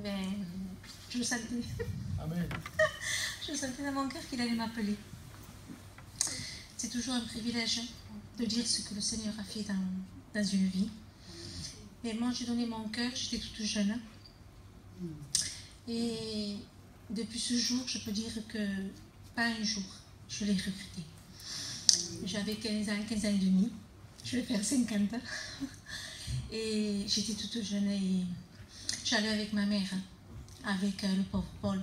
Mais je le sentais. Amen. Je sentais dans mon cœur qu'il allait m'appeler. C'est toujours un privilège de dire ce que le Seigneur a fait dans une vie. Mais moi, j'ai donné mon cœur, j'étais toute jeune. Et depuis ce jour, je peux dire que pas un jour, je l'ai regretté. J'avais 15 ans et demi. Je vais faire 50 ans. Et j'étais toute jeune et j'allais avec ma mère, avec le pauvre Paul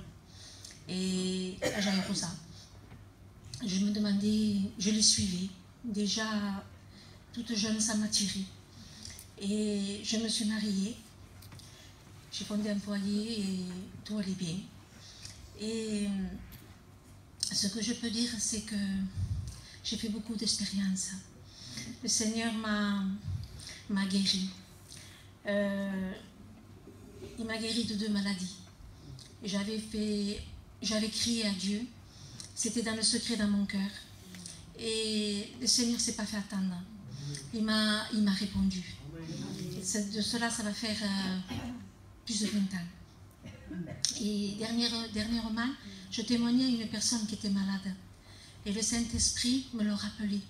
et à Jaïrosa. Je me demandais, je les suivais. Déjà, toute jeune, ça m'attirait. Et je me suis mariée. J'ai fondé un foyer et tout allait bien. Et ce que je peux dire, c'est que j'ai fait beaucoup d'expériences. Le Seigneur m'a guéri. Il m'a guéri de 2 maladies. J'avais crié à Dieu. C'était dans le secret dans mon cœur. Et le Seigneur ne s'est pas fait attendre. Il m'a répondu. De cela, ça va faire plus de 20 ans. Et dernièrement, je témoignais à une personne qui était malade. Et le Saint-Esprit me le rappelait.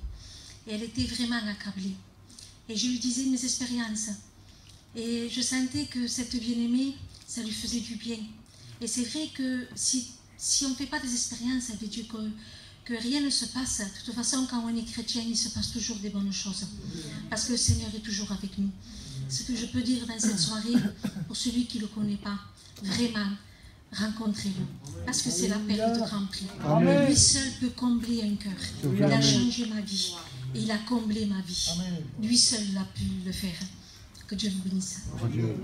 Et elle était vraiment accablée. Et je lui disais mes expériences. Et je sentais que cette bien-aimée, ça lui faisait du bien. Et c'est vrai que si on ne fait pas des expériences avec Dieu, que rien ne se passe, de toute façon, quand on est chrétien, il se passe toujours des bonnes choses. Parce que le Seigneur est toujours avec nous. Ce que je peux dire dans cette soirée, pour celui qui ne le connaît pas, vraiment, rencontrez-le. Parce que c'est la période de grand prix. Lui seul peut combler un cœur. Il a changé ma vie. Et il a comblé ma vie. Lui seul a pu le faire. Que Dieu vous bénisse. Adieu.